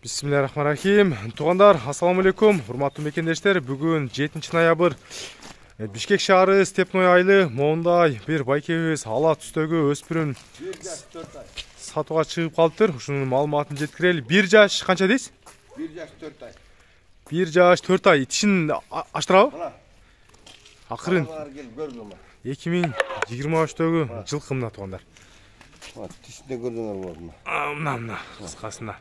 Bismillahirrahmanirrahim. Туғандар, ассаламу алейкум. Урматтуу мекендештер, бүгүн 7 ноябрь Бишкек шаары Степной айылы моундай бир байкебиз ала түстөгү өспүрүм сатууга чыгып калыптыр. Ушунун маалыматын жеткирели. 1 жаш канча дейсиз? 1 жаш 4 ай. 1 жаш 4 ай. Тишин аштырабы? Акырын 2023-төгү жылкы мына туғандар. Тишinde көрдүңөр болду. Мына кыскасында.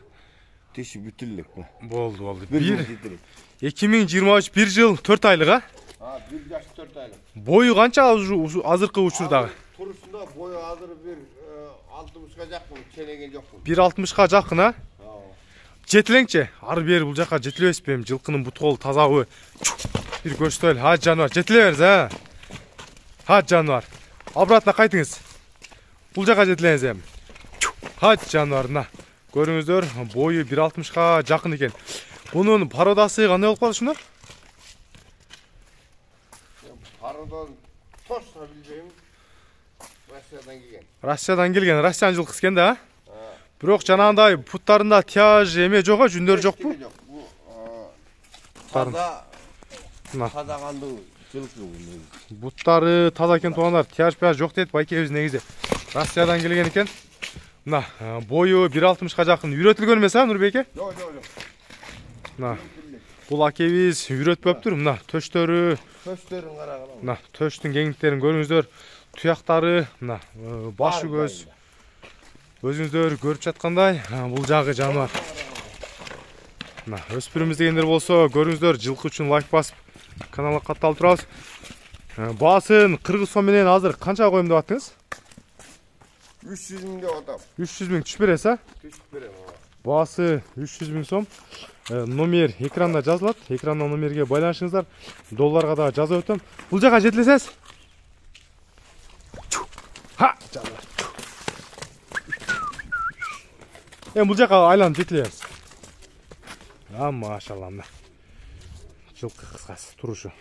Тиши бүтүлүк. Болду. 2023 1 жыл 4 айлык, а? 1 жаш 4 айлык. Бою канча азыркы учурдагы? Турусунда бою азыр бир 60га жакын, ченеге жокмун. 1.60га жакын, а? Жетилеңчи. Ары бери бул жака жетилебеспи? Жылкынын буту тазабы? Бир көрсөтөлү. Ха жаныбар, жетиле бериз, а? Ха жаныбар. Обратно кайтыңыз. Бул жака жетилеңиз эми. Ха жаныбарына. Көрүңүздөр, бою 1.60га жакын экен. Бунун пародасы кандай болуп калды ушунда? Пародан точно билбейм. Россиядан келген. Россиян жылкысы экен да, а? Бирок жанагындай буттарында тяж эме жок, жүндөр жокпу? Бул таза кандуу жылкы. Буттары таза экен тугандар, тяж жок дейт байкебиз негизи. Россиядан келген экен. Мына бою 1.60га жакын үйрөтүлгөн эмес, а Нурбеке? Жок. Мына бул акебиз үйрөтпөптүр. Мына төштөрүн карагыла. Мына төштүн кеңдиктерин көрүңүздөр. Туяктары, мына башы көз. Өзүңүздөр көрүп жаткандай, бул жагы жаныбар. Мына өспүрүмүз дегендер болсо, көрүңүздөр, жылкы үчүн лайк басып, каналга катталып турабыз. Баасын кыргыз сом менен азыр канча коем деп аттыңыз? 300 миң деп атам. 300 миң түшүп бересиз, а? Түшүп берем. Баасы 300 миң сом. Номер экранда жазылат. Экрандан номерге байланышыңыздар. Долларга да жазып өтөм. Бул жака жетилесиз? Ха! Бул жака айланып жетилебиз. Машалла. Жылкы кыскасы турушу.